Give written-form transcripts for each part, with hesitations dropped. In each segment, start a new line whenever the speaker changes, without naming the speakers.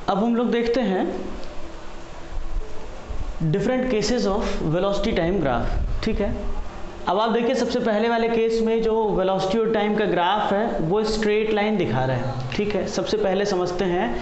अब हम लोग देखते हैं different cases of velocity time graph. ठीक है, अब आप देखिए सबसे पहले वाले केस में जो वेलोसिटी और टाइम का ग्राफ है वो स्ट्रेट लाइन दिखा रहा है। ठीक है, सबसे पहले समझते हैं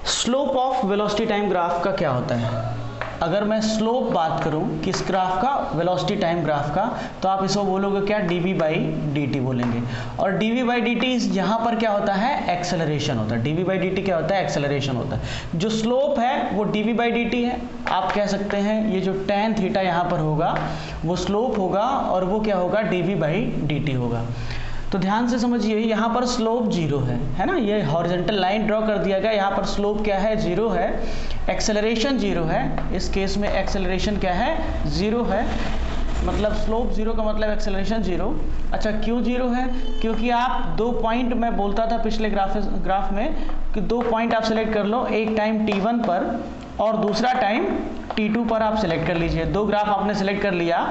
slope of velocity time graph का क्या होता है। अगर मैं स्लोप बात करूं किस ग्राफ का, वेलोसिटी टाइम ग्राफ का, तो आप इसको बोलोगे क्या, dv/dt बोलेंगे। और dv/dt यहाँ पर क्या होता है, एक्सेलरेशन होता है। dv/dt क्या होता है, एक्सेलरेशन होता है। जो स्लोप है वो dv/dt है। आप कह सकते हैं ये जो tan थीटा यहाँ पर होगा वो स्लोप होगा और वो क्या होगा, dv/dt होगा। तो ध्यान से समझिए, यहाँ पर स्लोप जीरो है ना, ये हॉरिजॉन्टल लाइन ड्रॉ कर दिया गया, यहाँ पर स्लोप क्या है, जीरो है, एक्सेलरेशन जीरो है। इस केस में एक्सेलरेशन क्या है, जीरो है, मतलब स्लोप जीरो का मतलब एक्सेलरेशन जीरो। अच्छा, क्यों जीरो है, क्योंकि आप दो पॉइंट, मैं बोलता था पिछले ग्राफ में कि दो पॉइंट आप सिलेक्ट कर लो, एक टाइम t1 पर और दूसरा टाइम t2 पर आप सिलेक्ट कर लीजिए। दो ग्राफ आपने सिलेक्ट कर लिया,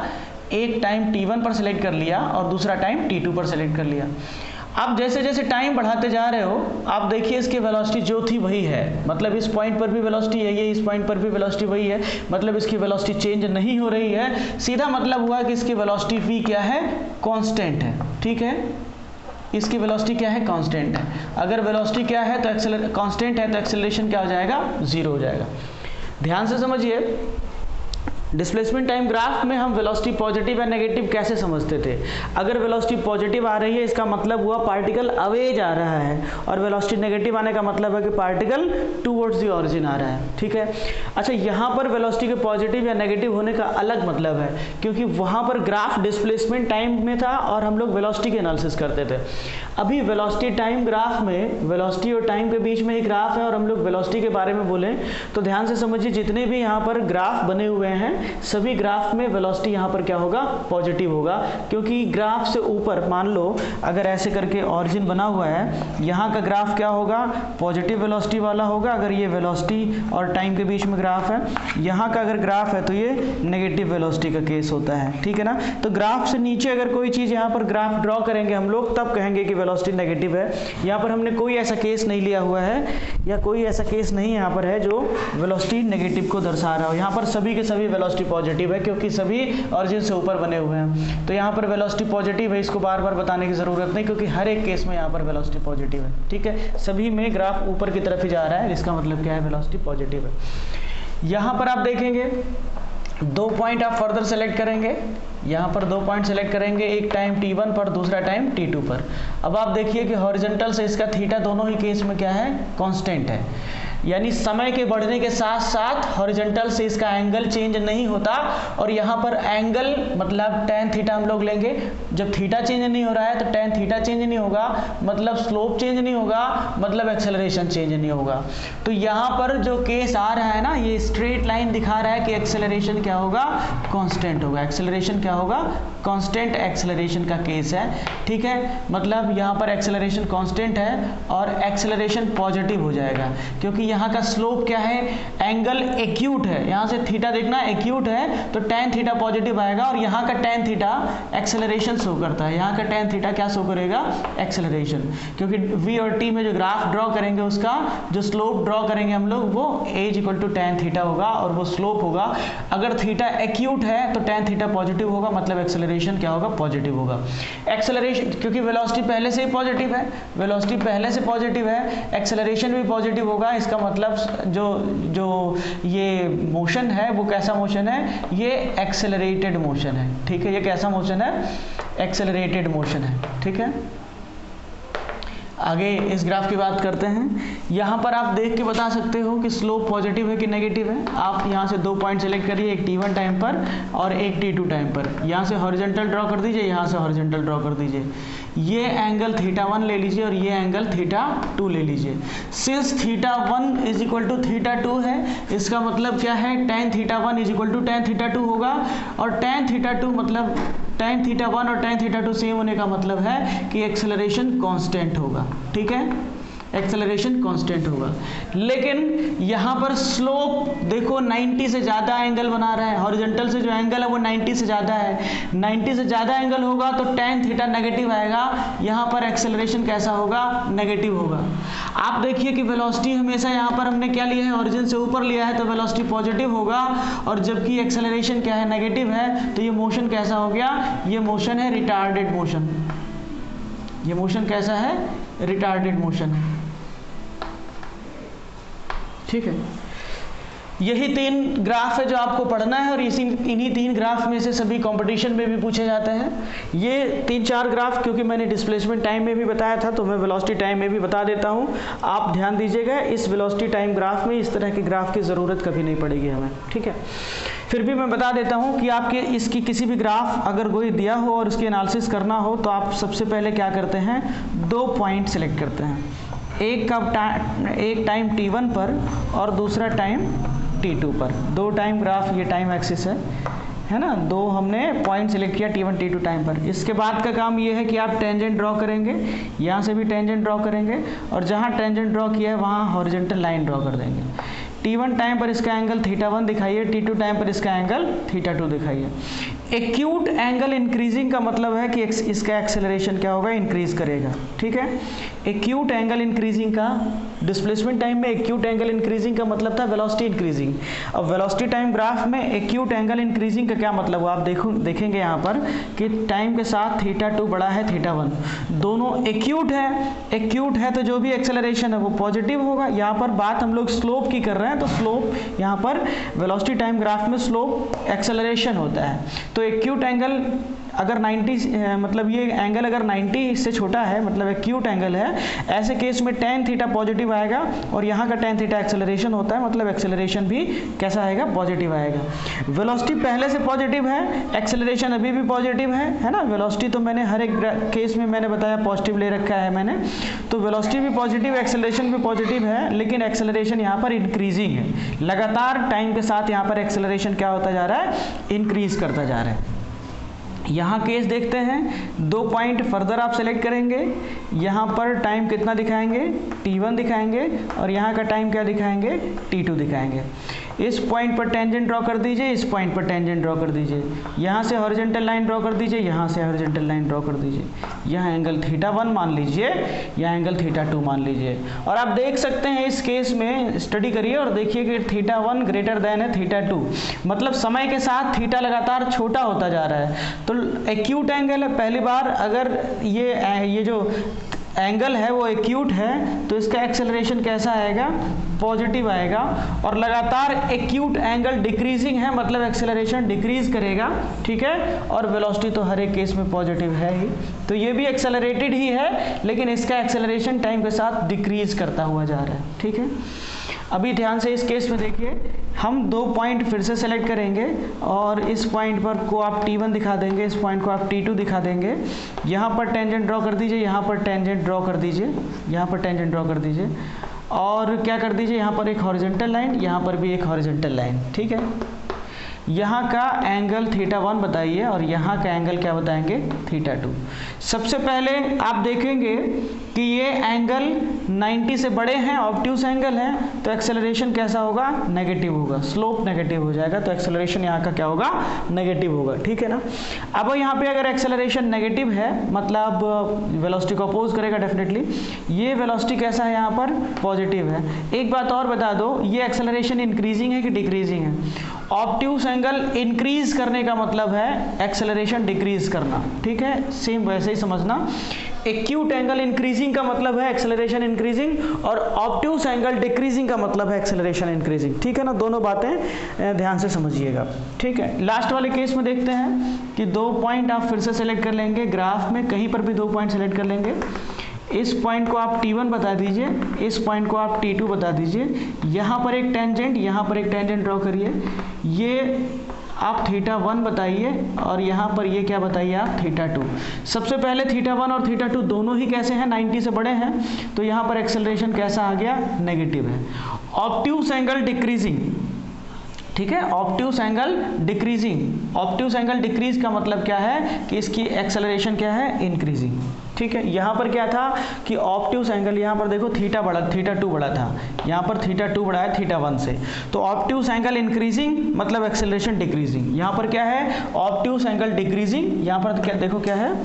एक टाइम t1 पर सिलेक्ट कर लिया और दूसरा टाइम t2 पर सिलेक्ट कर लिया। आप जैसे जैसे टाइम बढ़ाते जा रहे हो आप देखिए इसकी वेलोसिटी जो थी वही है, मतलब इस पॉइंट पर भी वेलोसिटी यही है, इस पॉइंट पर भी वेलोसिटी वही है, मतलब इसकी वेलोसिटी चेंज नहीं हो रही है। सीधा मतलब हुआ कि इसकी वेलोसिटी v क्या है, कांस्टेंट है। ठीक है, इसकी वेलोसिटी क्या है, कांस्टेंट है। अगर वेलोसिटी क्या है तो कांस्टेंट है तो एक्सेलरेशन क्या हो जाएगा, जीरो हो जाएगा। ध्यान से समझिए, डिस्प्लेसमेंट टाइम ग्राफ में हम वेलोसिटी पॉजिटिव या नेगेटिव कैसे समझते थे। अगर वेलोसिटी पॉजिटिव आ रही है इसका मतलब हुआ पार्टिकल अवे जा रहा है, और वेलोसिटी नेगेटिव आने का मतलब है कि पार्टिकल टुवर्ड्स द ऑरिजिन आ रहा है। ठीक है, अच्छा यहाँ पर वेलोसिटी के पॉजिटिव या नेगेटिव होने का अलग मतलब है, क्योंकि वहाँ पर ग्राफ डिस्प्लेसमेंट टाइम में था और हम लोग वेलोसिटी के एनालिसिस करते थे। अभी वेलोसिटी टाइम ग्राफ में वेलोसिटी और टाइम के बीच में एक ग्राफ है और हम लोग वेलोसिटी के बारे में बोलें तो ध्यान से समझिए, जितने भी यहाँ पर ग्राफ बने हुए हैं सभी ग्राफ में वेलोसिटी यहाँ पर क्या होगा, पॉजिटिव होगा। क्योंकि ग्राफ से ऊपर मान लो अगर ऐसे करके ऑरिजिन बना हुआ है, यहाँ का ग्राफ क्या होगा, पॉजिटिव वेलोसिटी वाला होगा। अगर ये वेलोसिटी और टाइम के बीच में ग्राफ है, यहाँ का अगर ग्राफ है तो ये नेगेटिव वेलोसिटी का केस होता है। ठीक है ना, तो ग्राफ से नीचे अगर कोई चीज़ यहाँ पर ग्राफ ड्रॉ करेंगे हम लोग तब कहेंगे कि वेलोसिटी नेगेटिव है। यहाँ पर हमने कोई ऐसा केस नहीं लिया हुआ है या कोई ऐसा केस नहीं यहाँ पर है जो वेलोसिटी नेगेटिव को दर्शा रहा हो। यहाँ पर सभी के सभी वेलोसिटी पॉजिटिव है क्योंकि सभी ऑरिजिन से ऊपर बने हुए हैं। तो यहाँ पर वेलोसिटी पॉजिटिव है, इसको बार बार बताने की ज़रूरत नहीं क्योंकि हर एक केस में यहाँ पर वेलोसिटी पॉजिटिव है। ठीक है, सभी में ग्राफ ऊपर की तरफ ही जा रहा है, इसका मतलब क्या है, वेलोसिटी पॉजिटिव है। यहाँ पर आप देखेंगे दो पॉइंट आप फर्दर सेलेक्ट करेंगे, यहाँ पर दो पॉइंट सेलेक्ट करेंगे, एक टाइम t1 पर दूसरा टाइम t2 पर। अब आप देखिए कि हॉरिजॉन्टल से इसका थीटा दोनों ही केस में क्या है, कांस्टेंट है, यानी समय के बढ़ने के साथ साथ हॉरिजॉन्टल से इसका एंगल चेंज नहीं होता। और यहाँ पर एंगल मतलब tan थीटा हम लोग लेंगे, जब थीटा चेंज नहीं हो रहा है तो tan थीटा चेंज नहीं होगा, मतलब स्लोप चेंज नहीं होगा, मतलब एक्सेलरेशन चेंज नहीं होगा। तो यहाँ पर जो केस आ रहा है ना, ये स्ट्रेट लाइन दिखा रहा है कि एक्सेलरेशन क्या होगा, कांस्टेंट होगा। एक्सेलरेशन क्या होगा, कांस्टेंट एक्सेलरेशन का केस है। ठीक है, मतलब यहाँ पर एक्सेलरेशन कांस्टेंट है और एक्सेलरेशन पॉजिटिव हो जाएगा क्योंकि यहाँ का स्लोप क्या है, एंगल एक्यूट है। यहाँ से थीटा देखना एक्यूट है तो tan थीटा पॉजिटिव आएगा और यहाँ का tan थीटा एक्सेलरेशन शो करता है। यहाँ का tan थीटा क्या शो करेगा, एक्सेलरेशन, क्योंकि v और t में जो ग्राफ ड्रॉ करेंगे उसका जो स्लोप ड्रॉ करेंगे हम लोग वो a=tan थीटा होगा और वो स्लोप होगा। अगर थीटा एक्यूट है तो tan थीटा पॉजिटिव होगा, मतलब एक्सेलरेशन क्या होगा, पॉजिटिव होगा। एक्सेलरेशन क्योंकि वेलोसिटी पहले से ही पॉजिटिव है, वेलोसिटी पहले से पॉजिटिव है, एक्सेलरेशन भी पॉजिटिव होगा। इसका मतलब जो ये मोशन है वो कैसा मोशन है, ये एक्सेलरेटेड मोशन है। ठीक है, ये कैसा मोशन है, एक्सेलरेटेड मोशन है। ठीक है, आगे इस ग्राफ की बात करते हैं। यहाँ पर आप देख के बता सकते हो कि स्लोप पॉजिटिव है कि नेगेटिव है। आप यहाँ से दो पॉइंट सेलेक्ट करिए, एक t1 टाइम पर और एक t2 टाइम पर। यहाँ से हॉरिजॉन्टल ड्रॉ कर दीजिए, यहाँ से हॉरिजॉन्टल ड्रॉ कर दीजिए। ये एंगल θ1 ले लीजिए और ये एंगल θ2 ले लीजिए। सिंस θ1 इज इक्वल टू θ2 है, इसका मतलब क्या है, tan θ1 is equal to tan θ2 होगा। और tan θ2 मतलब tan θ1 और tan θ2 सेम होने का मतलब है कि एक्सेलरेशन कांस्टेंट होगा। ठीक है, एक्सेलरेशन कांस्टेंट होगा। लेकिन यहाँ पर स्लोप देखो 90 से ज़्यादा एंगल बना रहा है, हॉरिजॉन्टल से जो एंगल है वो 90 से ज़्यादा है, 90 से ज़्यादा एंगल होगा तो tan थीटा नेगेटिव आएगा, यहाँ पर एक्सेलरेशन कैसा होगा, नेगेटिव होगा। आप देखिए कि वेलोसिटी हमेशा यहाँ पर हमने क्या लिया है, ऑरिजिन से ऊपर लिया है तो वेलोसिटी पॉजिटिव होगा, और जबकि एक्सेलरेशन क्या है, नेगेटिव है, तो ये मोशन कैसा हो गया, ये मोशन है रिटार्डेड मोशन। ये मोशन कैसा है, रिटार्डेड मोशन है। ठीक है, यही 3 ग्राफ है जो आपको पढ़ना है, और इन्हीं 3 ग्राफ में से सभी कंपटीशन में भी पूछे जाते हैं। ये 3-4 ग्राफ क्योंकि मैंने डिस्प्लेसमेंट टाइम में भी बताया था तो मैं वेलोसिटी टाइम में भी बता देता हूँ। आप ध्यान दीजिएगा, इस वेलोसिटी टाइम ग्राफ में इस तरह के ग्राफ की ज़रूरत कभी नहीं पड़ेगी हमें। ठीक है, फिर भी मैं बता देता हूँ कि आपके इसकी किसी भी ग्राफ अगर कोई दिया हो और उसकी एनालिसिस करना हो तो आप सबसे पहले क्या करते हैं, 2 पॉइंट सेलेक्ट करते हैं, एक टाइम t1 पर और दूसरा टाइम t2 पर। 2 टाइम ग्राफ, ये टाइम एक्सिस है ना, 2 हमने पॉइंट सेलेक्ट किया t1 t2 टाइम पर। इसके बाद का काम ये है कि आप टेंजेंट ड्रॉ करेंगे, यहाँ से भी टेंजेंट ड्रॉ करेंगे, और जहाँ टेंजेंट ड्रॉ किया है वहाँ हॉरिजॉन्टल लाइन ड्रॉ कर देंगे। t1 टाइम पर इसका एंगल θ1 दिखाइए, t2 टाइम पर इसका एंगल θ2 दिखाइए। एक्यूट एंगल इंक्रीजिंग का मतलब है कि इसका एक्सेलरेशन क्या होगा, इंक्रीज करेगा। ठीक है, एक्यूट एंगल इंक्रीजिंग का, डिस्प्लेसमेंट टाइम में एक्यूट एंगल इंक्रीजिंग का मतलब था वेलोसिटी इंक्रीजिंग। अब वेलोसिटी टाइम ग्राफ में एक्यूट एंगल इंक्रीजिंग का क्या मतलब हुआ, आप देखेंगे यहाँ पर कि टाइम के साथ θ2 बड़ा है θ1, दोनों एक्यूट है तो जो भी एक्सेलरेशन है वो पॉजिटिव होगा। यहाँ पर बात हम लोग स्लोप की कर रहे हैं, तो स्लोप यहाँ पर वेलोसिटी टाइम ग्राफ में स्लोप एक्सेलरेशन होता है। तो एक्यूट एंगल अगर 90 मतलब ये एंगल अगर 90 से छोटा है, मतलब एक्यूट एंगल है, ऐसे केस में tan थीटा पॉजिटिव आएगा, और यहाँ का tan थीटा एक्सेलरेशन होता है, मतलब एक्सेलरेशन भी कैसा आएगा, पॉजिटिव आएगा। वेलोसिटी पहले से पॉजिटिव है, एक्सेलरेशन अभी भी पॉजिटिव है ना। वेलोसिटी तो मैंने हर एक केस में मैंने बताया पॉजिटिव ले रखा है मैंने, तो वेलोसिटी भी पॉजिटिव, एक्सेलरेशन भी पॉजिटिव है, लेकिन एक्सेलरेशन यहाँ पर इंक्रीजिंग है। लगातार टाइम के साथ यहाँ पर एक्सेलरेशन क्या होता जा रहा है, इंक्रीज करता जा रहा है। यहाँ केस देखते हैं, 2 पॉइंट फर्दर आप सेलेक्ट करेंगे, यहाँ पर टाइम कितना दिखाएंगे, t1 दिखाएंगे, और यहाँ का टाइम क्या दिखाएंगे, t2 दिखाएंगे। इस पॉइंट पर टेंजेंट ड्रॉ कर दीजिए, इस पॉइंट पर टेंजेंट ड्रॉ कर दीजिए, यहाँ से हॉरिजॉन्टल लाइन ड्रॉ कर दीजिए, यहाँ से हॉरिजॉन्टल लाइन ड्रॉ कर दीजिए। यहाँ एंगल θ1 मान लीजिए, यहाँ एंगल θ2 मान लीजिए, और आप देख सकते हैं इस केस में स्टडी करिए और देखिए कि θ1 ग्रेटर देन है θ2, मतलब समय के साथ थीटा लगातार छोटा होता जा रहा है। तो एक्यूट एंगल है, पहली बार अगर ये जो एंगल है वो एक्यूट है तो इसका एक्सेलरेशन कैसा आएगा, पॉजिटिव आएगा, और लगातार एक्यूट एंगल डिक्रीजिंग है, मतलब एक्सेलरेशन डिक्रीज करेगा। ठीक है, और वेलोसिटी तो हर एक केस में पॉजिटिव है ही, तो ये भी एक्सेलरेटेड ही है, लेकिन इसका एक्सेलरेशन टाइम के साथ डिक्रीज करता हुआ जा रहा है। ठीक है, अभी ध्यान से इस केस में देखिए, हम 2 पॉइंट फिर से सेलेक्ट करेंगे, और इस पॉइंट पर को आप t1 दिखा देंगे, इस पॉइंट को आप t2 दिखा देंगे। यहाँ पर टेंजेंट ड्रॉ कर दीजिए, यहाँ पर टेंजेंट ड्रॉ कर दीजिए, यहाँ पर टेंजेंट ड्रॉ कर दीजिए, और क्या कर दीजिए, यहाँ पर एक हॉरिजॉन्टल लाइन, यहाँ पर भी एक हॉरिजॉन्टल लाइन। ठीक है, यहाँ का एंगल θ1 बताइए, और यहाँ का एंगल क्या बताएंगे, θ2। सबसे पहले आप देखेंगे कि ये एंगल 90 से बड़े हैं, ऑब्ट्यूस एंगल है, तो एक्सेलरेशन कैसा होगा, नेगेटिव होगा, स्लोप नेगेटिव हो जाएगा, तो एक्सेलरेशन यहाँ का क्या होगा, नेगेटिव होगा। ठीक है ना। अब यहाँ पे अगर एक्सेलरेशन नेगेटिव है, मतलब वेलोसिटी को अपोज करेगा डेफिनेटली, ये वेलोसिटी कैसा है, यहाँ पर पॉजिटिव है। एक बात और बता दो, ये एक्सेलरेशन इंक्रीजिंग है कि डिक्रीजिंग है। ऑब्ट्यूस एंगल इंक्रीज करने का मतलब है एक्सेलरेशन डिक्रीज करना। ठीक है, सेम वैसे ही समझना, एक्यूट एंगल इंक्रीजिंग का मतलब है एक्सेलरेशन इंक्रीजिंग, और ऑब्ट्यूस एंगल डिक्रीजिंग का मतलब है एक्सेलरेशन इंक्रीजिंग। ठीक है ना, दोनों बातें ध्यान से समझिएगा। ठीक है, लास्ट वाले केस में देखते हैं कि 2 पॉइंट आप फिर से सेलेक्ट कर लेंगे, ग्राफ में कहीं पर भी 2 पॉइंट सेलेक्ट कर लेंगे। इस पॉइंट को आप t1 बता दीजिए, इस पॉइंट को आप t2 बता दीजिए, यहाँ पर एक टेंजेंट, यहाँ पर एक टेंजेंट ड्रॉ करिए, ये आप θ1 बताइए, और यहाँ पर ये क्या बताइए आप, θ2। सबसे पहले θ1 और θ2 दोनों ही कैसे हैं, 90 से बड़े हैं, तो यहाँ पर एक्सेलरेशन कैसा आ गया, नेगेटिव है। ऑब्ट्यूस एंगल डिक्रीजिंग, ठीक है। Obtuse angle decreasing, obtuse angle decrease का मतलब क्या है कि इसकी एक्सेलरेशन क्या है, इंक्रीजिंग। ठीक है, यहाँ पर क्या था कि ऑब्ट्यूस एंगल, यहाँ पर देखो थीटा बड़ा, थीटा 2 बड़ा था, यहाँ पर थीटा 2 बड़ा है थीटा 1 से, तो ऑब्ट्यूस एंगल इंक्रीजिंग मतलब एक्सेलरेशन डिक्रीजिंग। यहाँ पर क्या है, ऑब्ट्यूस एंगल डिक्रीजिंग, यहाँ पर क्या देखो क्या है,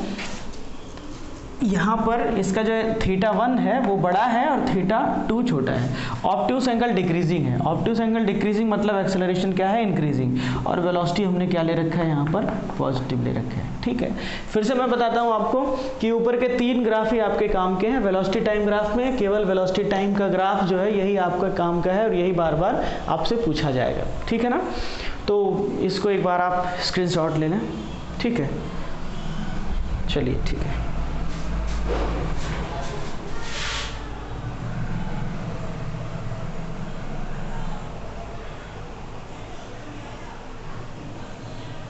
यहाँ पर इसका जो थीटा 1 है वो बड़ा है और थीटा 2 छोटा है। ऑब्ट्यूस एंगल डिक्रीजिंग है, ऑब्ट्यूस एंगल डिक्रीजिंग मतलब एक्सेलरेशन क्या है, इंक्रीजिंग, और वेलोसिटी हमने क्या ले रखा है यहाँ पर, पॉजिटिव ले रखा है। ठीक है, फिर से मैं बताता हूँ आपको कि ऊपर के 3 ग्राफ ही आपके काम के हैं। वेलोसिटी टाइम ग्राफ में केवल वेलोसिटी टाइम का ग्राफ जो है यही आपका काम का है और यही बार बार आपसे पूछा जाएगा। ठीक है ना, तो इसको एक बार आप स्क्रीनशॉट ले लें। ठीक है, चलिए ठीक है।